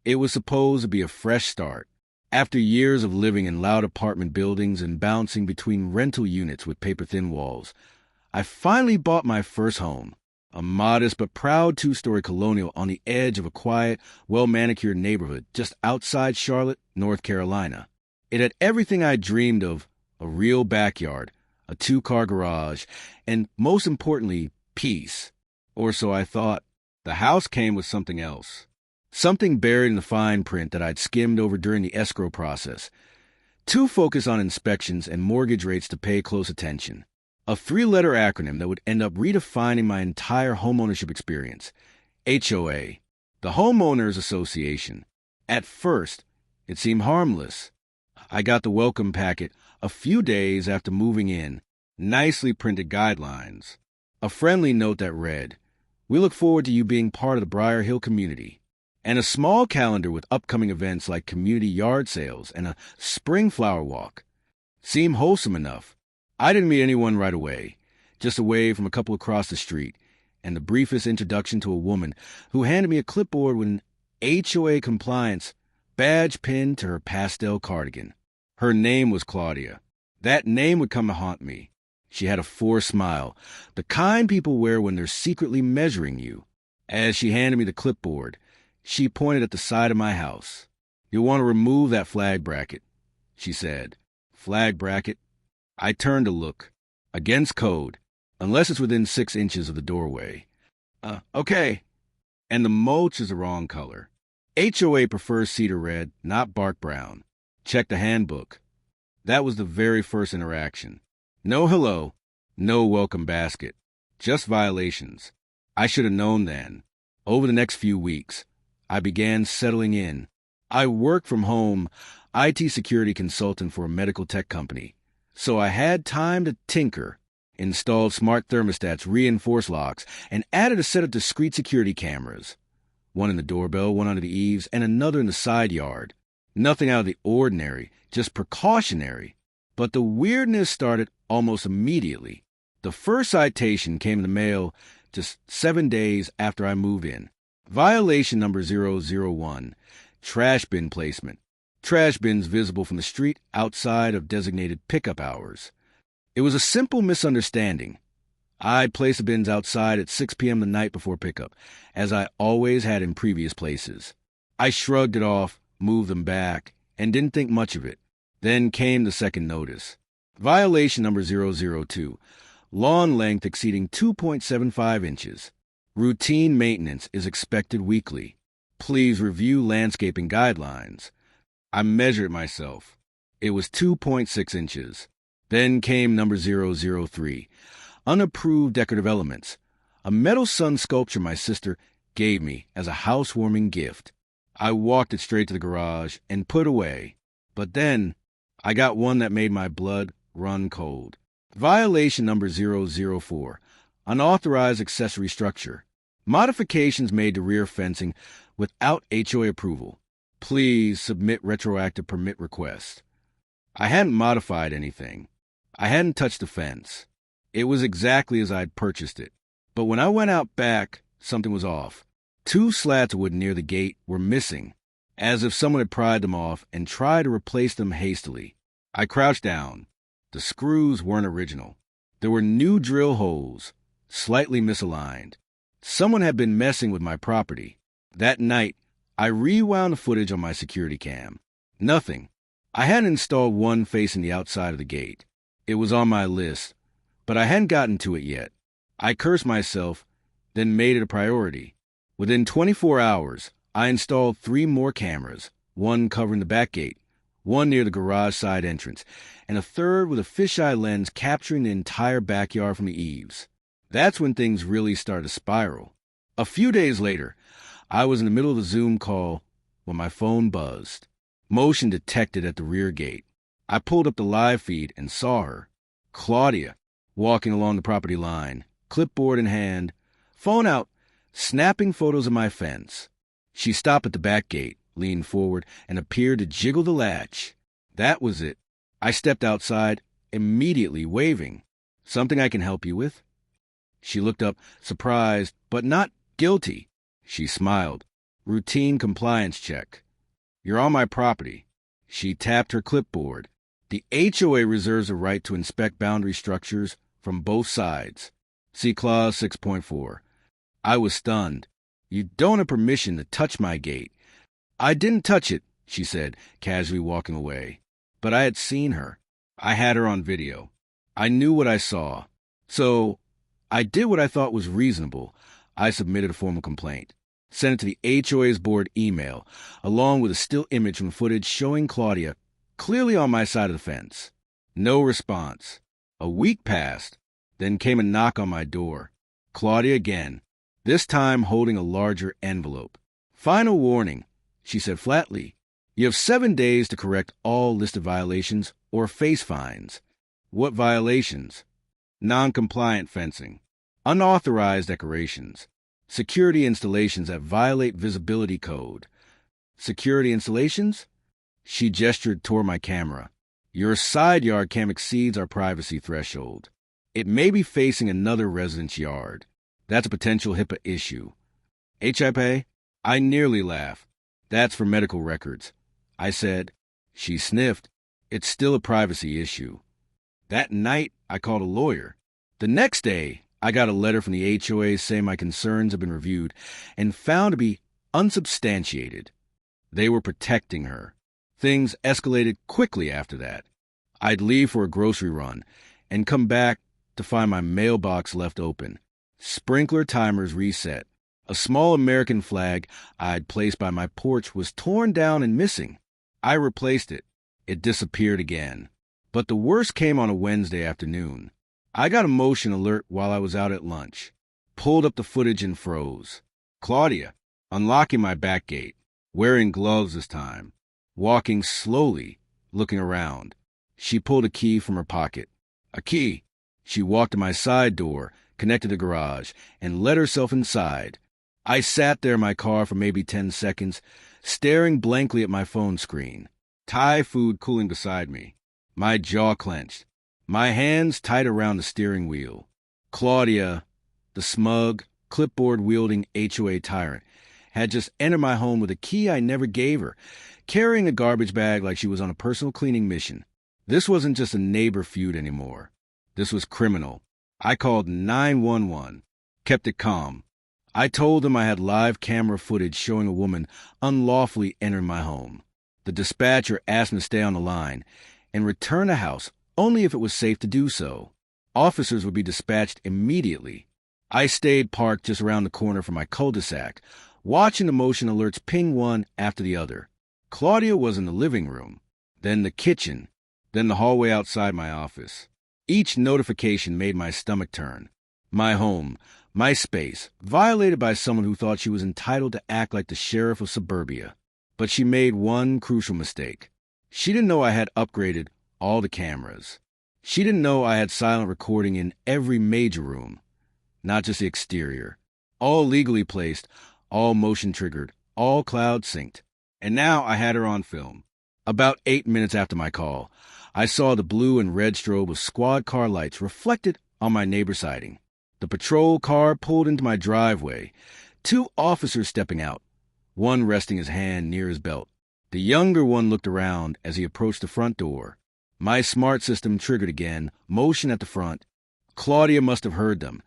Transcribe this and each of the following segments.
It was supposed to be a fresh start. After years of living in loud apartment buildings and bouncing between rental units with paper-thin walls, I finally bought my first home, a modest but proud two-story colonial on the edge of a quiet, well-manicured neighborhood just outside Charlotte, North Carolina. It had everything I dreamed of: a real backyard, a two-car garage, and most importantly, peace. Or so I thought. The house came with something else. Something buried in the fine print that I'd skimmed over during the escrow process. Too focused on inspections and mortgage rates to pay close attention. A 3-letter acronym that would end up redefining my entire homeownership experience. HOA, the Homeowners Association. At first, it seemed harmless. I got the welcome packet a few days after moving in. Nicely printed guidelines. A friendly note that read, "We look forward to you being part of the Briar Hill community." And a small calendar with upcoming events like community yard sales and a spring flower walk. Seemed wholesome enough. I didn't meet anyone right away, just a wave from a couple across the street, and the briefest introduction to a woman who handed me a clipboard with an HOA compliance badge pinned to her pastel cardigan. Her name was Claudia. That name would come to haunt me. She had a forced smile, the kind people wear when they're secretly measuring you. As she handed me the clipboard, she pointed at the side of my house. "You'll want to remove that flag bracket," she said. Flag bracket? I turned to look. Against code, unless it's within 6 inches of the doorway. Okay. And the mulch is the wrong color. HOA prefers cedar red, not bark brown. Check the handbook. That was the very first interaction. No hello, no welcome basket. Just violations. I should have known then. Over the next few weeks, I began settling in. I worked from home, IT security consultant for a medical tech company, so I had time to tinker, installed smart thermostats, reinforced locks, and added a set of discrete security cameras. One in the doorbell, one under the eaves, and another in the side yard. Nothing out of the ordinary, just precautionary. But the weirdness started almost immediately. The first citation came in the mail just 7 days after I moved in. Violation number 001, trash bin placement. Trash bins visible from the street outside of designated pickup hours. It was a simple misunderstanding. I placed the bins outside at 6 p.m. the night before pickup, as I always had in previous places. I shrugged it off, moved them back, and didn't think much of it. Then came the second notice. Violation number 002, lawn length exceeding 2.75 inches. Routine maintenance is expected weekly. Please review landscaping guidelines. I measured myself. It was 2.6 inches. Then came number 003, unapproved decorative elements. A metal sun sculpture my sister gave me as a housewarming gift. I walked it straight to the garage and put away. But then I got one that made my blood run cold. Violation number 004, unauthorized accessory structure. Modifications made to rear fencing without HOA approval. Please submit retroactive permit request. I hadn't modified anything. I hadn't touched the fence. It was exactly as I'd purchased it. But when I went out back, something was off. 2 slats of wood near the gate were missing, as if someone had pried them off and tried to replace them hastily. I crouched down. The screws weren't original. There were new drill holes, slightly misaligned. Someone had been messing with my property. That night, I rewound the footage on my security cam. Nothing. I hadn't installed one facing the outside of the gate. It was on my list, but I hadn't gotten to it yet. I cursed myself, then made it a priority. Within 24 hours, I installed 3 more cameras, one covering the back gate, one near the garage side entrance, and a third with a fisheye lens capturing the entire backyard from the eaves. That's when things really started to spiral. A few days later, I was in the middle of a Zoom call when my phone buzzed. Motion detected at the rear gate. I pulled up the live feed and saw her, Claudia, walking along the property line, clipboard in hand, phone out, snapping photos of my fence. She stopped at the back gate, leaned forward, and appeared to jiggle the latch. That was it. I stepped outside, immediately waving. "Something I can help you with?" She looked up, surprised, but not guilty. She smiled. Routine compliance check. You're on my property. She tapped her clipboard. The HOA reserves a right to inspect boundary structures from both sides. See Clause 6.4. I was stunned. You don't have permission to touch my gate. I didn't touch it, she said, casually walking away. But I had seen her. I had her on video. I knew what I saw. So I did what I thought was reasonable. I submitted a formal complaint. Sent it to the HOA's board email, along with a still image from footage showing Claudia clearly on my side of the fence. No response. A week passed. Then came a knock on my door. Claudia again, this time holding a larger envelope. Final warning, she said flatly. You have 7 days to correct all listed violations or face fines. What violations? Non-compliant fencing, unauthorized decorations, security installations that violate visibility code. Security installations? She gestured toward my camera. Your side yard cam exceeds our privacy threshold. It may be facing another resident's yard. That's a potential HIPAA issue. HIPAA? I nearly laughed. That's for medical records. I said. She sniffed. It's still a privacy issue. That night, I called a lawyer. The next day, I got a letter from the HOA saying my concerns had been reviewed and found to be unsubstantiated. They were protecting her. Things escalated quickly after that. I'd leave for a grocery run and come back to find my mailbox left open. Sprinkler timers reset. A small American flag I'd placed by my porch was torn down and missing. I replaced it. It disappeared again. But the worst came on a Wednesday afternoon. I got a motion alert while I was out at lunch. Pulled up the footage and froze. Claudia, unlocking my back gate, wearing gloves this time, walking slowly, looking around. She pulled a key from her pocket. A key. She walked to my side door, connected the garage, and let herself inside. I sat there in my car for maybe 10 seconds, staring blankly at my phone screen. Thai food cooling beside me. My jaw clenched. My hands tight around the steering wheel. Claudia, the smug, clipboard-wielding HOA tyrant, had just entered my home with a key I never gave her, carrying a garbage bag like she was on a personal cleaning mission. This wasn't just a neighbor feud anymore. This was criminal. I called 911, kept it calm. I told them I had live camera footage showing a woman unlawfully entering my home. The dispatcher asked me to stay on the line and return the house only if it was safe to do so. Officers would be dispatched immediately. I stayed parked just around the corner from my cul-de-sac, watching the motion alerts ping one after the other. Claudia was in the living room, then the kitchen, then the hallway outside my office. Each notification made my stomach turn. My home, my space, violated by someone who thought she was entitled to act like the sheriff of suburbia. But she made one crucial mistake. She didn't know I had upgraded all the cameras. She didn't know I had silent recording in every major room, not just the exterior. All legally placed, all motion triggered, all cloud synced. And now I had her on film. About 8 minutes after my call, I saw the blue and red strobe of squad car lights reflected on my neighbor's siding. The patrol car pulled into my driveway, 2 officers stepping out, one resting his hand near his belt. The younger one looked around as he approached the front door. My smart system triggered again, motion at the front. Claudia must have heard them,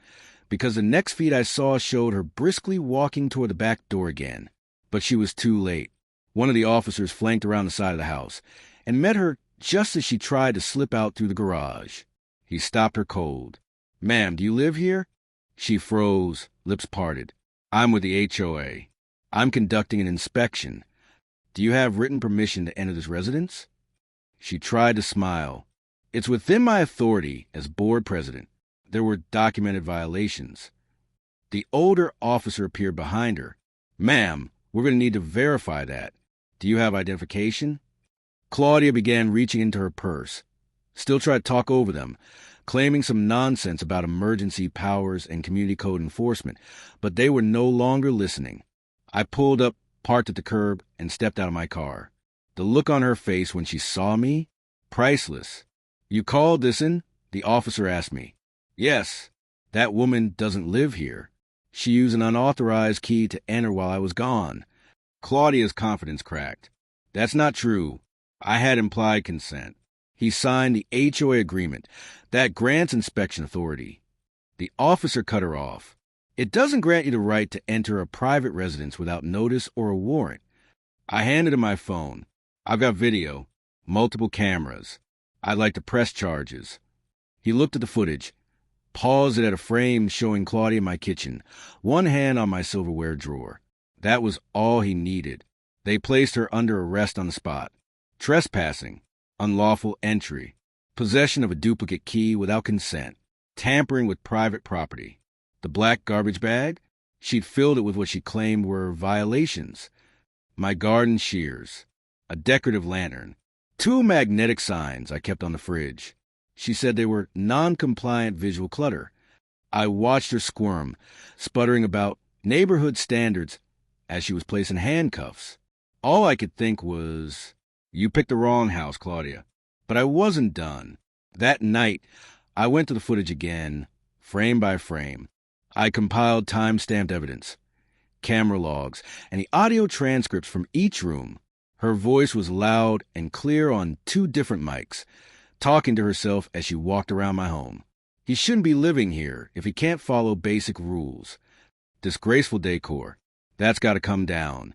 because the next feed I saw showed her briskly walking toward the back door again. But she was too late. One of the officers flanked around the side of the house and met her just as she tried to slip out through the garage. He stopped her cold. "Ma'am, do you live here?" She froze, lips parted. "I'm with the HOA. I'm conducting an inspection. Do you have written permission to enter this residence?" She tried to smile. "It's within my authority as board president. There were documented violations." The older officer appeared behind her. "Ma'am, we're going to need to verify that. Do you have identification?" Claudia began reaching into her purse. Still tried to talk over them, claiming some nonsense about emergency powers and community code enforcement, but they were no longer listening. I pulled up, parked at the curb, and stepped out of my car. The look on her face when she saw me? Priceless. "You called this in?" the officer asked me. "Yes. That woman doesn't live here. She used an unauthorized key to enter while I was gone. Claudia's confidence cracked. That's not true. I had implied consent. He signed the HOA agreement that grants inspection authority. The officer cut her off. It doesn't grant you the right to enter a private residence without notice or a warrant. I handed him my phone. I've got video, multiple cameras. I'd like to press charges. He looked at the footage, paused it at a frame showing Claudia in my kitchen, one hand on my silverware drawer. That was all he needed. They placed her under arrest on the spot. Trespassing, unlawful entry, possession of a duplicate key without consent, tampering with private property. The black garbage bag? She'd filled it with what she claimed were violations. My garden shears, a decorative lantern, 2 magnetic signs I kept on the fridge. She said they were non-compliant visual clutter. I watched her squirm, sputtering about neighborhood standards as she was placing handcuffs. All I could think was, you picked the wrong house, Claudia. But I wasn't done. That night, I went to the footage again, frame by frame. I compiled time-stamped evidence, camera logs, and the audio transcripts from each room. Her voice was loud and clear on 2 different mics, talking to herself as she walked around my home. He shouldn't be living here if he can't follow basic rules. Disgraceful decor. That's got to come down.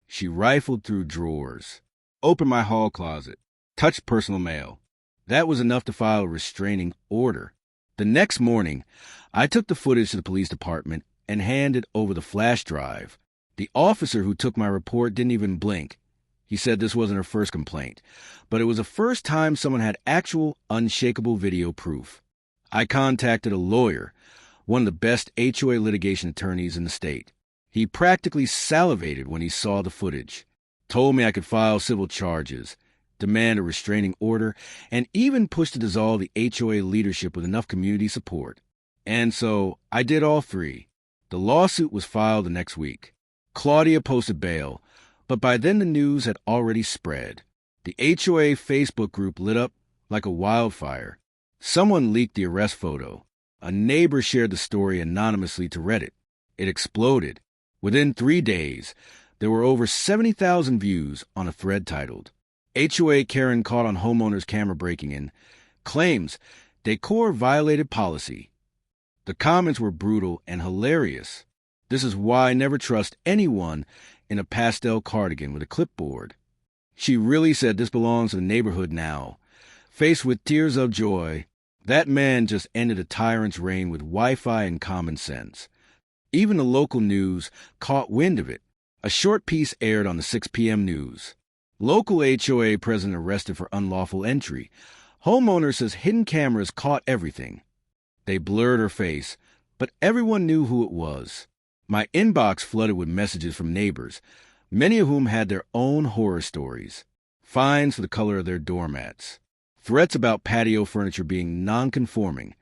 She rifled through drawers, opened my hall closet, touched personal mail. That was enough to file a restraining order. The next morning, I took the footage to the police department and handed over the flash drive. The officer who took my report didn't even blink. He said this wasn't her first complaint, but it was the first time someone had actual, unshakable video proof. I contacted a lawyer, one of the best HOA litigation attorneys in the state. He practically salivated when he saw the footage, told me I could file civil charges, demand a restraining order, and even push to dissolve the HOA leadership with enough community support. And so I did all 3. The lawsuit was filed the next week. Claudia posted bail, but by then the news had already spread. The HOA Facebook group lit up like a wildfire. Someone leaked the arrest photo. A neighbor shared the story anonymously to Reddit. It exploded. Within 3 days, there were over 70,000 views on a thread titled, HOA Karen caught on homeowner's camera breaking in, claims decor violated policy. The comments were brutal and hilarious. This is why I never trust anyone in a pastel cardigan with a clipboard. She really said this belongs to the neighborhood now. Faced with tears of joy, that man just ended a tyrant's reign with Wi-Fi and common sense. Even the local news caught wind of it. A short piece aired on the 6 p.m. news. Local HOA president arrested for unlawful entry. Homeowner says hidden cameras caught everything. They blurred her face, but everyone knew who it was. My inbox flooded with messages from neighbors, many of whom had their own horror stories. Fines for the color of their doormats. Threats about patio furniture being non-conforming.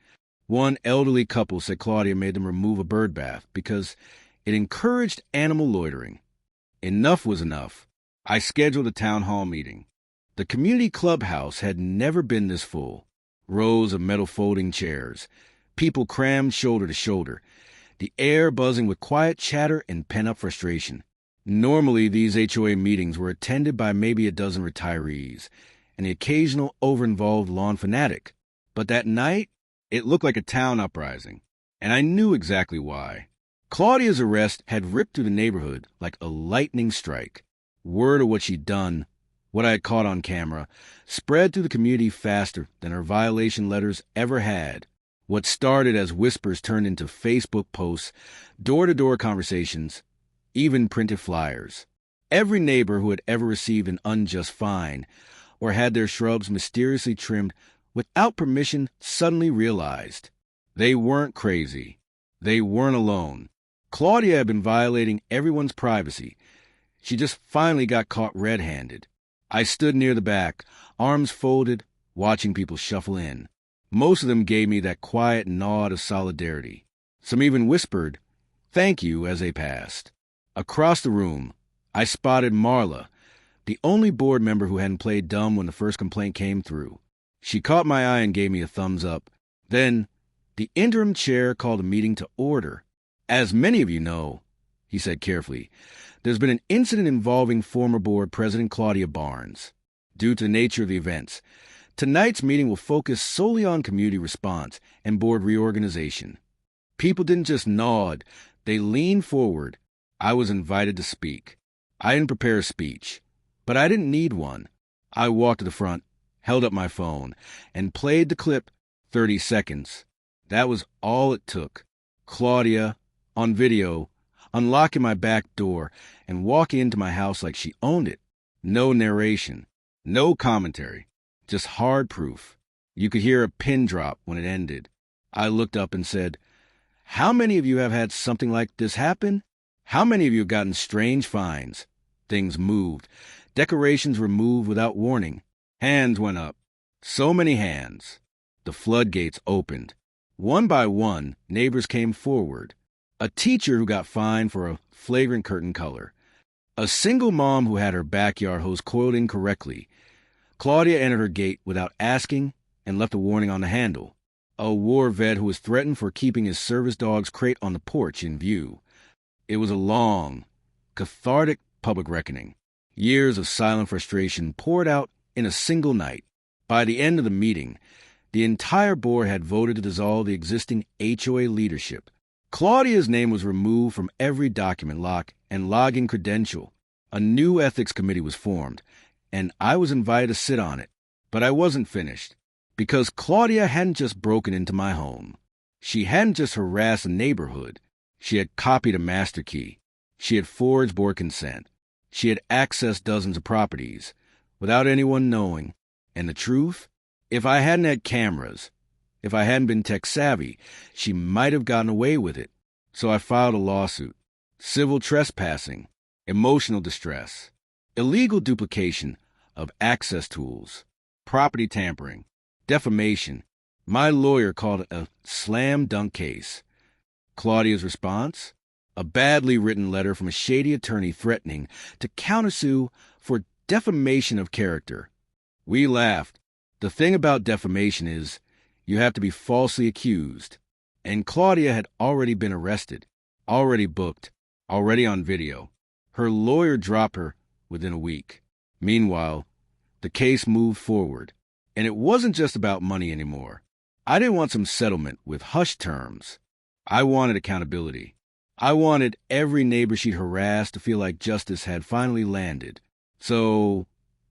One elderly couple said Claudia made them remove a bird bath because it encouraged animal loitering. Enough was enough. I scheduled a town hall meeting. The community clubhouse had never been this full. Rows of metal folding chairs. People crammed shoulder to shoulder. The air buzzing with quiet chatter and pent-up frustration. Normally, these HOA meetings were attended by maybe a dozen retirees and the occasional over-involved lawn fanatic. But that night, it looked like a town uprising, and I knew exactly why. Claudia's arrest had ripped through the neighborhood like a lightning strike. Word of what she'd done, what I had caught on camera, spread through the community faster than her violation letters ever had. What started as whispers turned into Facebook posts, door-to-door conversations, even printed flyers. Every neighbor who had ever received an unjust fine or had their shrubs mysteriously trimmed without permission suddenly realized they weren't crazy. They weren't alone. Claudia had been violating everyone's privacy. She just finally got caught red-handed. I stood near the back, arms folded, watching people shuffle in. Most of them gave me that quiet nod of solidarity. Some even whispered, "Thank you," as they passed. Across the room, I spotted Marla, the only board member who hadn't played dumb when the first complaint came through. She caught my eye and gave me a thumbs up. Then, the interim chair called a meeting to order. "As many of you know," he said carefully, There's been an incident involving former board president Claudia Barnes. Due to the nature of the events, tonight's meeting will focus solely on community response and board reorganization. People didn't just nod, they leaned forward. I was invited to speak. I didn't prepare a speech, but I didn't need one. I walked to the front, held up my phone, and played the clip 30 seconds. That was all it took. Claudia, on video, unlocking my back door and walking into my house like she owned it. No narration, no commentary, just hard proof. You could hear a pin drop when it ended. I looked up and said, "How many of you have had something like this happen? How many of you have gotten strange finds?" Things moved. Decorations were moved without warning. Hands went up. So many hands. The floodgates opened. One by one, neighbors came forward. A teacher who got fined for a flagrant curtain color. A single mom who had her backyard hose coiled incorrectly. Claudia entered her gate without asking and left a warning on the handle. A war vet who was threatened for keeping his service dog's crate on the porch in view. It was a long, cathartic public reckoning. Years of silent frustration poured out in a single night. By the end of the meeting, the entire board had voted to dissolve the existing HOA leadership. Claudia's name was removed from every document lock and login credential. A new ethics committee was formed, and I was invited to sit on it. But I wasn't finished, because Claudia hadn't just broken into my home. She hadn't just harassed the neighborhood. She had copied a master key. She had forged board consent. She had accessed dozens of properties without anyone knowing. And the truth? If I hadn't had cameras, if I hadn't been tech-savvy, she might have gotten away with it. So I filed a lawsuit. Civil trespassing, emotional distress, illegal duplication of access tools, property tampering, defamation. My lawyer called it a slam-dunk case. Claudia's response? A badly written letter from a shady attorney threatening to countersue for defamation of character. We laughed. The thing about defamation is you have to be falsely accused. And Claudia had already been arrested, already booked, already on video. Her lawyer dropped her within a week. Meanwhile, the case moved forward. And it wasn't just about money anymore. I didn't want some settlement with hush terms. I wanted accountability. I wanted every neighbor she'd harassed to feel like justice had finally landed. So,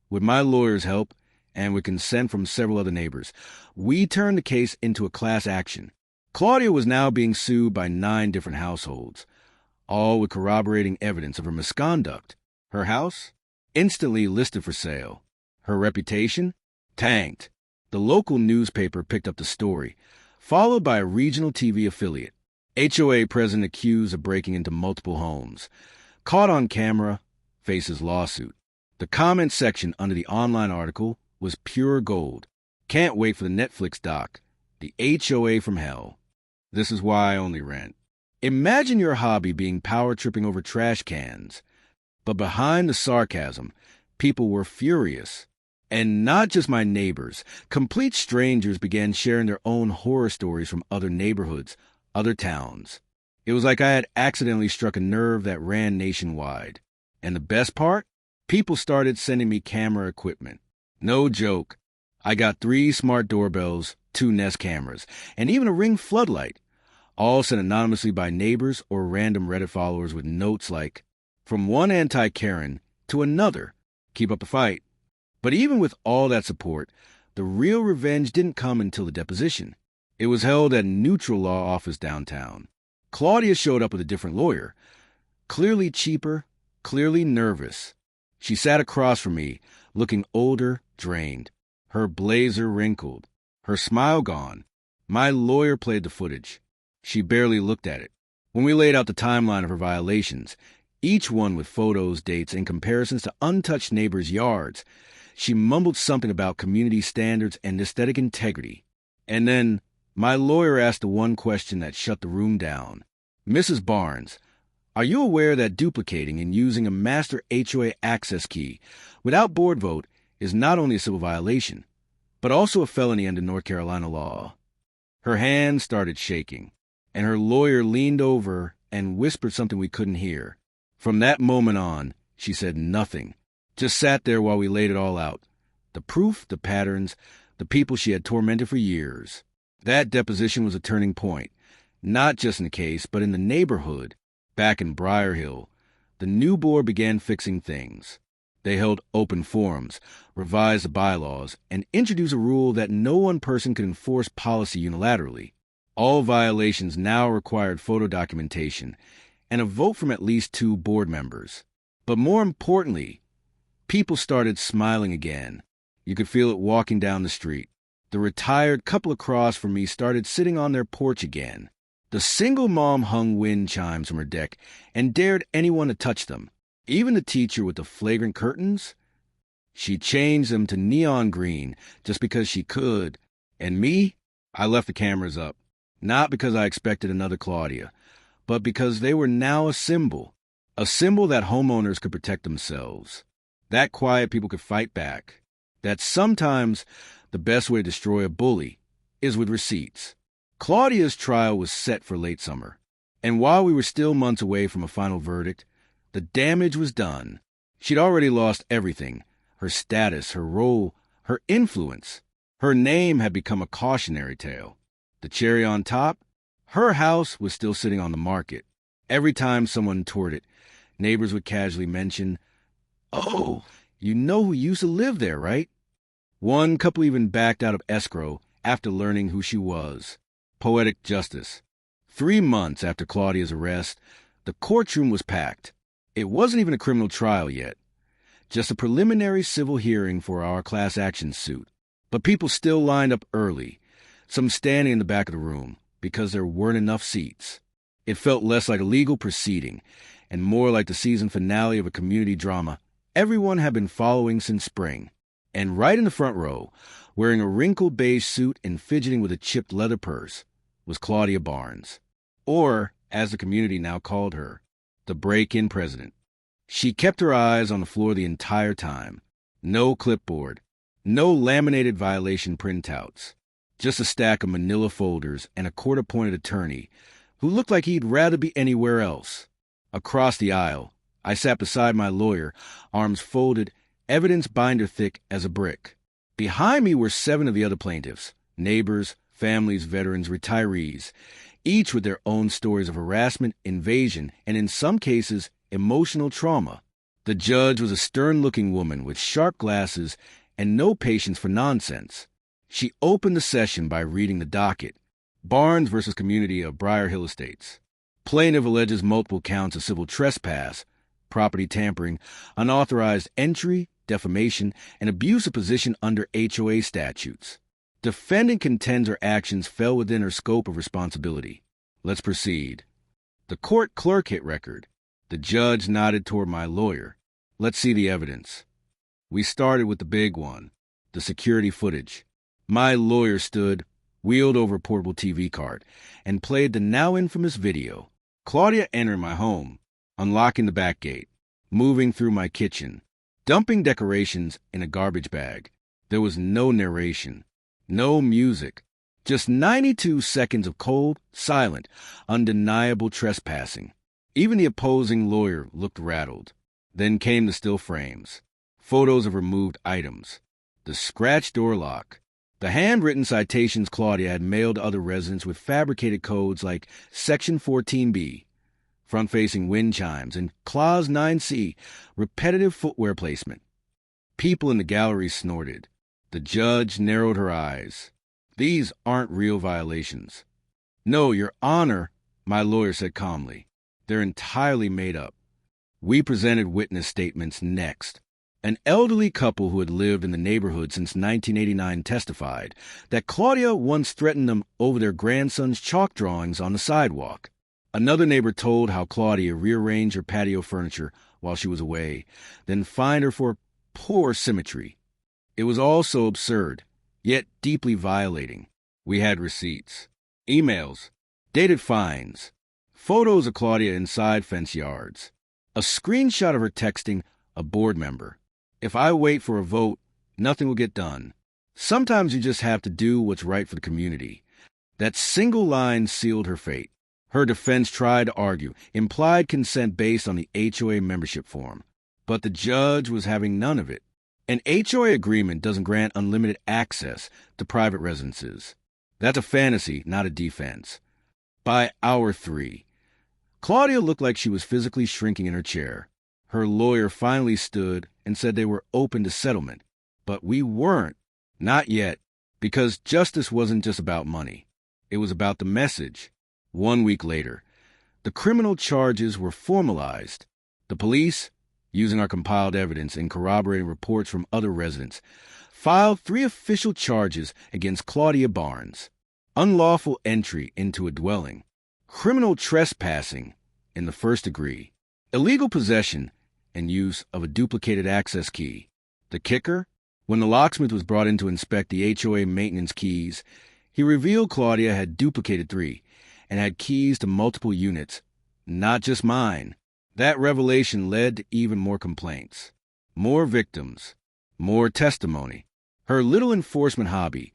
with my lawyer's help, and with consent from several other neighbors, we turned the case into a class action. Claudia was now being sued by 9 different households, all with corroborating evidence of her misconduct. Her house? Instantly listed for sale. Her reputation? Tanked. The local newspaper picked up the story, followed by a regional TV affiliate. HOA president accused of breaking into multiple homes. Caught on camera, faces lawsuit. The comment section under the online article was pure gold. Can't wait for the Netflix doc, The HOA from Hell. This is why I only rent. Imagine your hobby being power tripping over trash cans. But behind the sarcasm, people were furious. And not just my neighbors. Complete strangers began sharing their own horror stories from other neighborhoods, other towns. It was like I had accidentally struck a nerve that ran nationwide. And the best part? People started sending me camera equipment. No joke. I got 3 smart doorbells, 2 Nest cameras, and even a Ring floodlight, all sent anonymously by neighbors or random Reddit followers with notes like, "From one anti-Karen to another, keep up the fight." But even with all that support, the real revenge didn't come until the deposition. It was held at a neutral law office downtown. Claudia showed up with a different lawyer, clearly cheaper, clearly nervous. She sat across from me, looking older, drained, her blazer wrinkled, her smile gone. My lawyer played the footage. She barely looked at it. When we laid out the timeline of her violations, each one with photos, dates, and comparisons to untouched neighbors' yards, she mumbled something about community standards and aesthetic integrity. And then my lawyer asked the one question that shut the room down. "Mrs. Barnes, are you aware that duplicating and using a master HOA access key without board vote is not only a civil violation, but also a felony under North Carolina law?" Her hands started shaking, and her lawyer leaned over and whispered something we couldn't hear. From that moment on, she said nothing, just sat there while we laid it all out. The proof, the patterns, the people she had tormented for years. That deposition was a turning point, not just in the case, but in the neighborhood. Back in Briar Hill, the new board began fixing things. They held open forums, revised the bylaws, and introduced a rule that no one person could enforce policy unilaterally. All violations now required photo documentation and a vote from at least 2 board members. But more importantly, people started smiling again. You could feel it walking down the street. The retired couple across from me started sitting on their porch again. The single mom hung wind chimes from her deck and dared anyone to touch them. Even the teacher with the flagrant curtains, she changed them to neon green just because she could. And me, I left the cameras up, not because I expected another Claudia, but because they were now a symbol that homeowners could protect themselves, that quiet people could fight back, that sometimes the best way to destroy a bully is with receipts. Claudia's trial was set for late summer, and while we were still months away from a final verdict, the damage was done. She'd already lost everything: her status, her role, her influence. Her name had become a cautionary tale. The cherry on top? Her house was still sitting on the market. Every time someone toured it, neighbors would casually mention, "Oh, you know who used to live there, right?" One couple even backed out of escrow after learning who she was. Poetic justice. 3 months after Claudia's arrest, the courtroom was packed. It wasn't even a criminal trial yet, just a preliminary civil hearing for our class action suit. But people still lined up early, some standing in the back of the room, because there weren't enough seats. It felt less like a legal proceeding, and more like the season finale of a community drama everyone had been following since spring. And right in the front row, wearing a wrinkled beige suit and fidgeting with a chipped leather purse, was Claudia Barnes, or, as the community now called her, the break-in president. She kept her eyes on the floor the entire time. No clipboard, no laminated violation printouts, just a stack of manila folders and a court-appointed attorney who looked like he'd rather be anywhere else. Across the aisle, I sat beside my lawyer, arms folded, evidence binder thick as a brick. Behind me were 7 of the other plaintiffs, neighbors, families, veterans, retirees, each with their own stories of harassment, invasion, and in some cases, emotional trauma. The judge was a stern-looking woman with sharp glasses and no patience for nonsense. She opened the session by reading the docket. Barnes versus Community of Briar Hill Estates. Plaintiff alleges multiple counts of civil trespass, property tampering, unauthorized entry, defamation, and abuse of position under HOA statutes. Defendant contends her actions fell within her scope of responsibility. Let's proceed. The court clerk hit record. The judge nodded toward my lawyer. Let's see the evidence. We started with the big one, the security footage. My lawyer stood, wheeled over a portable TV cart, and played the now infamous video. Claudia entered my home, unlocking the back gate, moving through my kitchen, dumping decorations in a garbage bag. There was no narration, no music, just 92 seconds of cold, silent, undeniable trespassing. Even the opposing lawyer looked rattled. Then came the still frames, photos of removed items, the scratched door lock, the handwritten citations Claudia had mailed to other residents with fabricated codes like Section 14B, front-facing wind chimes, and Clause 9C, repetitive footwear placement. People in the gallery snorted. The judge narrowed her eyes. These aren't real violations. No, Your Honor, my lawyer said calmly. They're entirely made up. We presented witness statements next. An elderly couple who had lived in the neighborhood since 1989 testified that Claudia once threatened them over their grandson's chalk drawings on the sidewalk. Another neighbor told how Claudia rearranged her patio furniture while she was away, then fined her for poor symmetry. It was all so absurd, yet deeply violating. We had receipts, emails, dated fines, photos of Claudia inside fence yards, a screenshot of her texting a board member. If I wait for a vote, nothing will get done. Sometimes you just have to do what's right for the community. That single line sealed her fate. Her defense tried to argue implied consent based on the HOA membership form, but the judge was having none of it. An HOA agreement doesn't grant unlimited access to private residences. That's a fantasy, not a defense. By hour 3, Claudia looked like she was physically shrinking in her chair. Her lawyer finally stood and said they were open to settlement, but we weren't. Not yet, because justice wasn't just about money. It was about the message. 1 week later, the criminal charges were formalized. The police, using our compiled evidence and corroborating reports from other residents, filed 3 official charges against Claudia Barnes: unlawful entry into a dwelling, criminal trespassing in the first degree, illegal possession and use of a duplicated access key. The kicker? When the locksmith was brought in to inspect the HOA maintenance keys, he revealed Claudia had duplicated 3 and had keys to multiple units, not just mine. That revelation led to even more complaints, more victims, more testimony. Her little enforcement hobby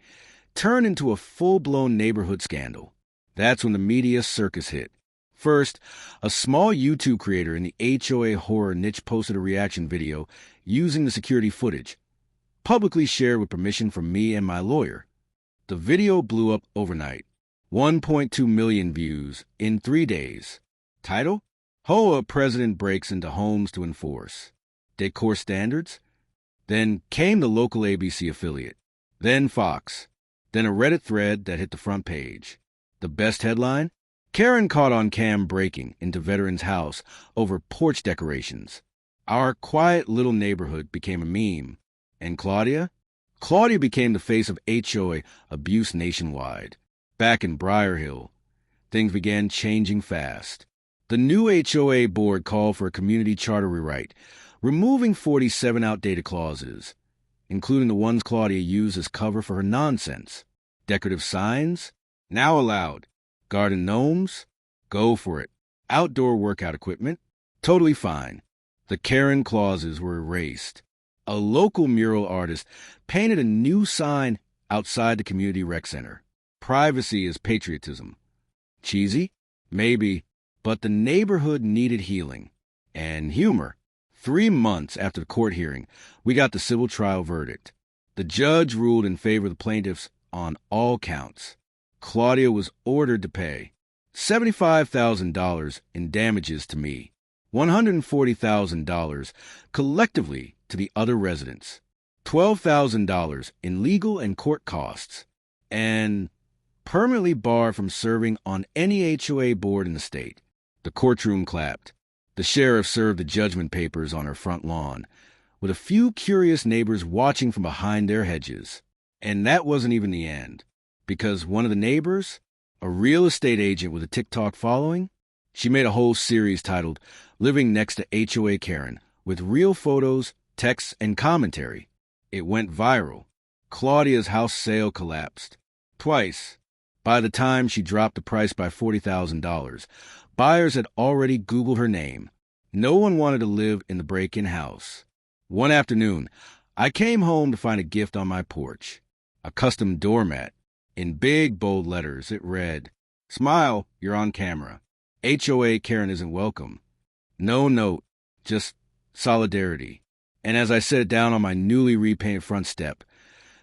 turned into a full-blown neighborhood scandal. That's when the media circus hit. First, a small YouTube creator in the HOA horror niche posted a reaction video using the security footage, publicly shared with permission from me and my lawyer. The video blew up overnight. 1.2 million views in 3 days. Title? HOA president breaks into homes to enforce decor standards. Then came the local ABC affiliate. Then Fox. Then a Reddit thread that hit the front page. The best headline? Karen caught on cam breaking into veteran's house over porch decorations. Our quiet little neighborhood became a meme. And Claudia? Claudia became the face of HOA abuse nationwide. Back in Briar Hill, things began changing fast. The new HOA board called for a community charter rewrite, removing 47 outdated clauses, including the ones Claudia used as cover for her nonsense. Decorative signs? Now allowed. Garden gnomes? Go for it. Outdoor workout equipment? Totally fine. The Karen clauses were erased. A local mural artist painted a new sign outside the community rec center. Privacy is patriotism. Cheesy? Maybe. But the neighborhood needed healing. And humor. 3 months after the court hearing, we got the civil trial verdict. The judge ruled in favor of the plaintiffs on all counts. Claudia was ordered to pay $75,000 in damages to me, $140,000 collectively to the other residents, $12,000 in legal and court costs, and permanently barred from serving on any HOA board in the state. The courtroom clapped. The sheriff served the judgment papers on her front lawn, with a few curious neighbors watching from behind their hedges. And that wasn't even the end, because one of the neighbors, a real estate agent with a TikTok following, she made a whole series titled Living Next to HOA Karen, with real photos, texts, and commentary. It went viral. Claudia's house sale collapsed. Twice. By the time she dropped the price by $40,000, buyers had already Googled her name. No one wanted to live in the break-in house. One afternoon, I came home to find a gift on my porch. A custom doormat. In big, bold letters, it read, "Smile, you're on camera. HOA Karen isn't welcome." No note, just solidarity. And as I set it down on my newly repainted front step,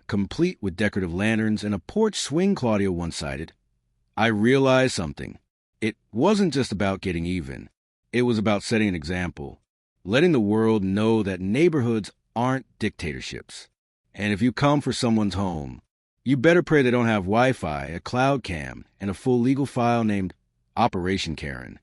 complete with decorative lanterns and a porch swing Claudia one-sided, I realized something. It wasn't just about getting even. It was about setting an example, letting the world know that neighborhoods aren't dictatorships. And if you come for someone's home, you better pray they don't have Wi-Fi, a cloud cam, and a full legal file named Operation Karen.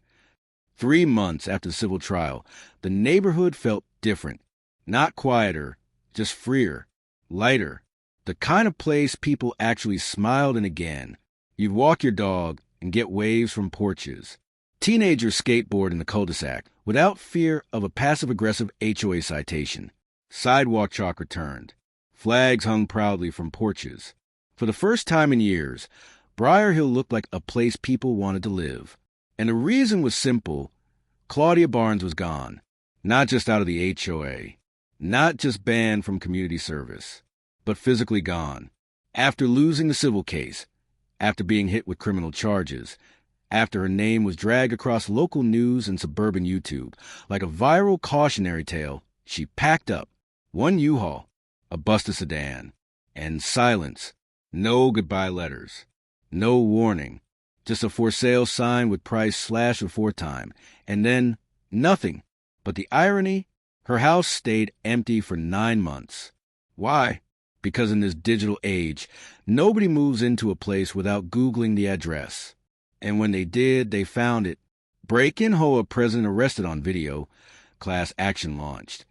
3 months after the civil trial, the neighborhood felt different. Not quieter, just freer, lighter. The kind of place people actually smiled in again. You'd walk your dog and get waves from porches. Teenagers skateboard in the cul-de-sac without fear of a passive-aggressive HOA citation. Sidewalk chalk returned. Flags hung proudly from porches. For the first time in years, Briar Hill looked like a place people wanted to live. And the reason was simple. Claudia Barnes was gone. Not just out of the HOA. Not just banned from community service. But physically gone. After losing the civil case. After being hit with criminal charges. After her name was dragged across local news and suburban YouTube like a viral cautionary tale, she packed up. One U-Haul, a busted sedan, and silence. No goodbye letters. No warning. Just a for sale sign with price slashed before time. And then nothing. But the irony? Her house stayed empty for 9 months. Why? Because in this digital age, nobody moves into a place without Googling the address. And when they did, they found it. Break-in HOA president arrested on video. Class action launched.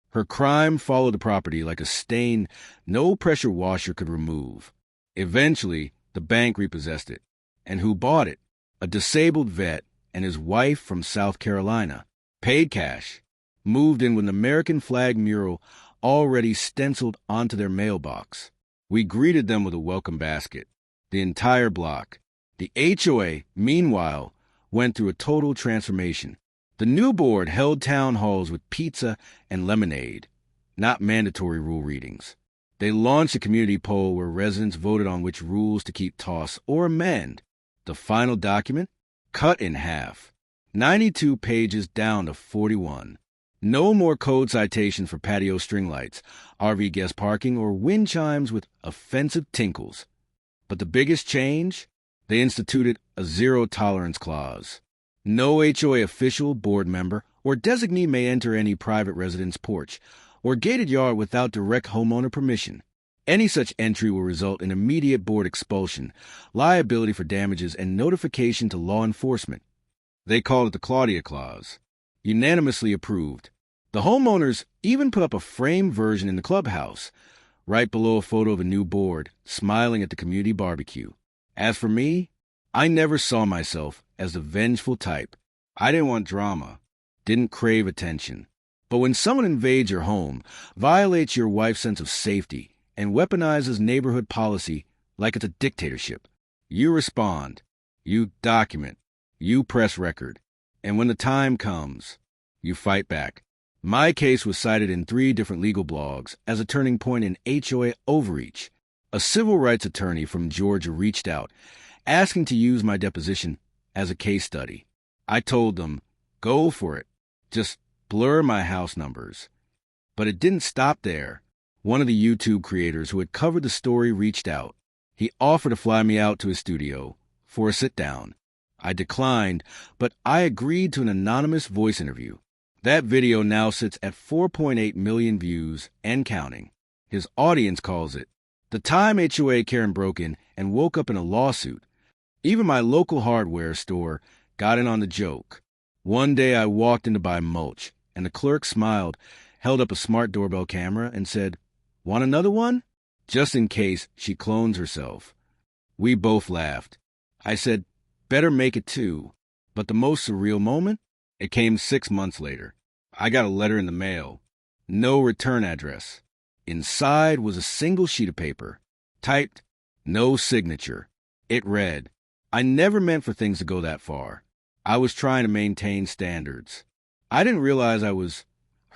Her crime followed the property like a stain no pressure washer could remove. Eventually, the bank repossessed it. And who bought it? A disabled vet and his wife from South Carolina. Paid cash. Moved in with an American flag mural already stenciled onto their mailbox. We greeted them with a welcome basket. The entire block. The HOA, meanwhile, went through a total transformation. The new board held town halls with pizza and lemonade, not mandatory rule readings. They launched a community poll where residents voted on which rules to keep, toss, or amend. The final document? Cut in half. 92 pages down to 41. No more code citations for patio string lights, RV guest parking, or wind chimes with offensive tinkles. But the biggest change? They instituted a zero-tolerance clause. No HOA official, board member, or designee may enter any private residence porch or gated yard without direct homeowner permission. Any such entry will result in immediate board expulsion, liability for damages, and notification to law enforcement. They called it the Claudia Clause. Unanimously approved. The homeowners even put up a framed version in the clubhouse, right below a photo of a new board, smiling at the community barbecue. As for me, I never saw myself as the vengeful type. I didn't want drama, didn't crave attention. But when someone invades your home, violates your wife's sense of safety, and weaponizes neighborhood policy like it's a dictatorship, you respond, you document, you press record, and when the time comes, you fight back. My case was cited in 3 different legal blogs as a turning point in HOA overreach. A civil rights attorney from Georgia reached out, asking to use my deposition as a case study. I told them, go for it. Just blur my house numbers. But it didn't stop there. One of the YouTube creators who had covered the story reached out. He offered to fly me out to his studio for a sit-down. I declined, but I agreed to an anonymous voice interview. That video now sits at 4.8 million views and counting. His audience calls it the time HOA Karen broke in and woke up in a lawsuit. Even my local hardware store got in on the joke. One day I walked in to buy mulch, and the clerk smiled, held up a smart doorbell camera, and said, "Want another one?" Just in case she clones herself. We both laughed. I said, "Better make it 2. But the most surreal moment? It came 6 months later. I got a letter in the mail. No return address. Inside was a single sheet of paper. Typed, no signature. It read, I never meant for things to go that far. I was trying to maintain standards. I didn't realize I was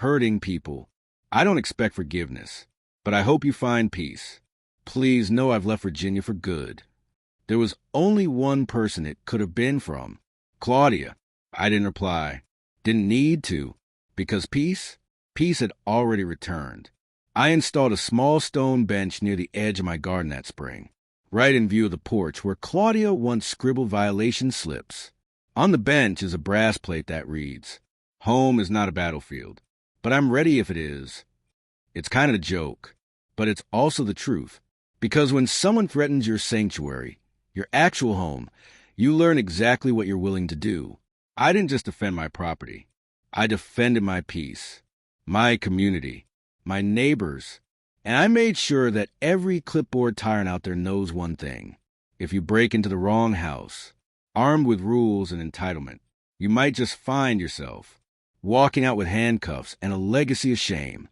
hurting people. I don't expect forgiveness, but I hope you find peace. Please know I've left Virginia for good." There was only one person it could have been from. Claudia. I didn't reply. Didn't need to, because peace had already returned. I installed a small stone bench near the edge of my garden that spring, right in view of the porch where Claudia once scribbled violation slips. On the bench is a brass plate that reads, "Home is not a battlefield, but I'm ready if it is." It's kind of a joke, but it's also the truth, because when someone threatens your sanctuary, your actual home, you learn exactly what you're willing to do. I didn't just defend my property. I defended my peace, my community, my neighbors, and I made sure that every clipboard tyrant out there knows one thing. If you break into the wrong house, armed with rules and entitlement, you might just find yourself walking out with handcuffs and a legacy of shame.